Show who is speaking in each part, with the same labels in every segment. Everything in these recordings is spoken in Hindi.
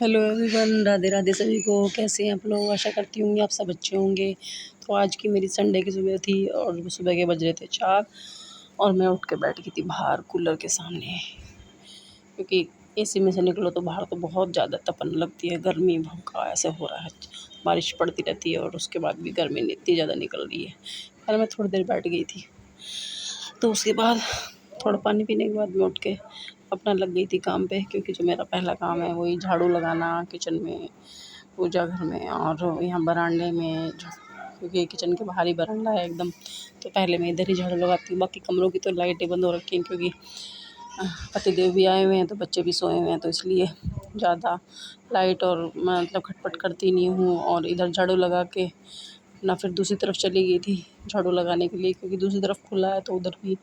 Speaker 1: हेलो एवरीवन, राधे राधे सभी को। कैसे हैं आप लोग? आशा करती हूँ आप सब अच्छे होंगे। तो आज की मेरी संडे की सुबह थी और सुबह के बज रहे थे 4 और मैं उठ के बैठ गई थी बाहर कूलर के सामने, क्योंकि एसी में से निकलो तो बाहर तो बहुत ज़्यादा तपन लगती है। गर्मी भौंका ऐसे हो रहा है, बारिश पड़ती रहती है और उसके बाद भी गर्मी इतनी ज़्यादा निकल रही है। पर मैं थोड़ी देर बैठ गई थी, तो उसके बाद थोड़ा पानी पीने के बाद मैं उठ के अपना लग गई थी काम पे, क्योंकि जो मेरा पहला काम है वही झाड़ू लगाना किचन में, पूजा घर में और यहाँ बरामदे में, क्योंकि किचन के बाहर ही बरामदा है एकदम। तो पहले मैं इधर ही झाड़ू लगाती हूँ। बाकी कमरों की तो लाइटें बंद हो रखी हैं, क्योंकि पतिदेव भी आए हुए हैं तो बच्चे भी सोए हुए हैं, तो इसलिए ज़्यादा लाइट और मतलब खटपट करती नहीं हूँ। और इधर झाड़ू लगा के अपना फिर दूसरी तरफ चली गई थी झाड़ू लगाने के लिए, क्योंकि दूसरी तरफ खुला है तो उधर भी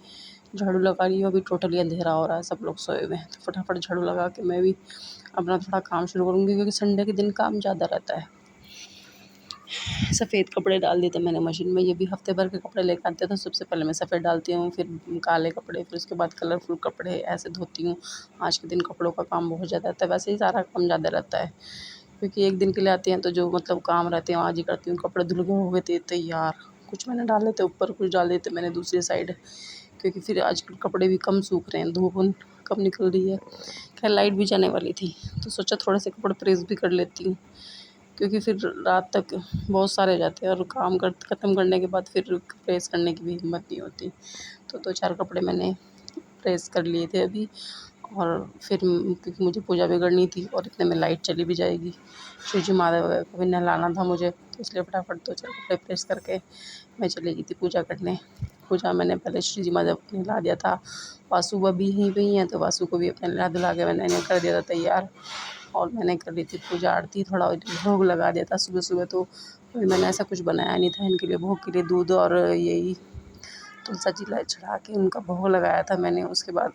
Speaker 1: झाड़ू लगा रही हूँ। अभी टोटली अंधेरा हो रहा है, सब लोग सोए हुए हैं, तो फटाफट झाड़ू लगा के मैं भी अपना थोड़ा काम शुरू करूँगी, क्योंकि संडे के दिन काम ज़्यादा रहता है। सफ़ेद कपड़े डाल दिए थे मैंने मशीन में। ये भी हफ्ते भर के कपड़े लेकर आते हैं, तो सबसे पहले मैं सफ़ेद डालती हूँ, फिर काले कपड़े, फिर उसके बाद कलरफुल कपड़े ऐसे धोती हूँ। आज के दिन कपड़ों का काम बहुत ज़्यादा रहता है, वैसे ही सारा काम ज़्यादा रहता है, क्योंकि एक दिन के लिए आते हैं तो जो मतलब काम रहते हैं आज ही करती हूँ। कपड़े धुल गए हो गए थे तैयार, कुछ मैंने डाले थे ऊपर, कुछ डाले थे मैंने दूसरी साइड, क्योंकि फिर आजकल कपड़े भी कम सूख रहे हैं, धूप कम निकल रही है। खैर लाइट भी जाने वाली थी, तो सोचा थोड़े से कपड़े प्रेस भी कर लेती हूँ, क्योंकि फिर रात तक बहुत सारे जाते हैं और काम कर ख़त्म करने के बाद फिर प्रेस करने की भी हिम्मत नहीं होती। तो 2-4 कपड़े मैंने प्रेस कर लिए थे अभी। और फिर क्योंकि मुझे पूजा भी करनी थी और इतने में लाइट चली भी जाएगी, शिव जी महादेव वगैरह को भी नहलाना था मुझे, तो इसलिए फटाफट 2-4 कपड़े प्रेस करके मैं चली गई थी पूजा करने। पूजा मैंने पहले श्री जी महादेव को नहला दिया था। वासु भी यहीं पे ही हैं, तो वासु को भी अपने नहला धुला के मैंने कर दिया था तैयार। और मैंने कर ली थी पूजा आरती, थोड़ा भोग लगा दिया था सुबह सुबह। तो मैंने ऐसा कुछ बनाया नहीं था इनके लिए, भोग के लिए दूध और यही तुलसी जी ला चढ़ा के उनका भोग लगाया था मैंने। उसके बाद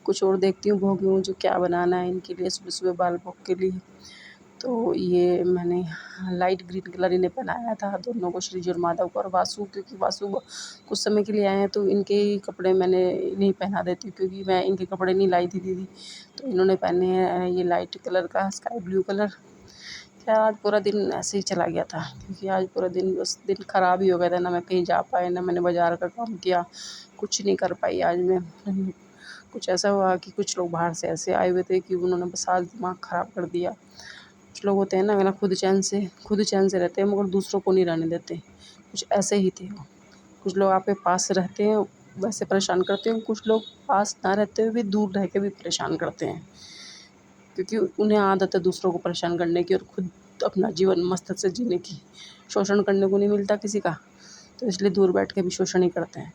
Speaker 1: कुछ और देखती हूँ भोग में मुझे क्या बनाना है इनके लिए सुबह सुबह बाल भोग के लिए। तो ये मैंने लाइट ग्रीन कलर इन्हें पहनाया था दोनों को, श्री जी और माधव को। और वासु, क्योंकि वासु कुछ समय के लिए आए हैं तो इनके ही कपड़े मैंने इन्हें पहना देती हूँ, क्योंकि मैं इनके कपड़े नहीं लाई थी दीदी, तो इन्होंने पहने हैं ये लाइट कलर का स्काई ब्लू कलर। खैर आज पूरा दिन ऐसे ही चला गया था, क्योंकि आज पूरा दिन बस दिन ख़राब ही हो गया था, ना मैं कहीं जा पाई, ना मैंने बाज़ार का काम किया, कुछ नहीं कर पाई आज मैं। कुछ ऐसा हुआ कि कुछ लोग बाहर से ऐसे आए हुए थे कि उन्होंने बस आज दिमाग ख़राब कर दिया। कुछ लोग होते हैं ना खुद चैन से रहते हैं, मगर दूसरों को नहीं रहने देते। कुछ ऐसे ही थे वो। कुछ लोग आपके पास रहते हैं वैसे परेशान करते हैं, कुछ लोग पास ना रहते हुए भी दूर रह के भी परेशान करते हैं, क्योंकि उन्हें आदत है दूसरों को परेशान करने की और खुद अपना जीवन मस्त से जीने की। शोषण करने को नहीं मिलता किसी का, तो इसलिए दूर बैठ के भी शोषण ही करते हैं।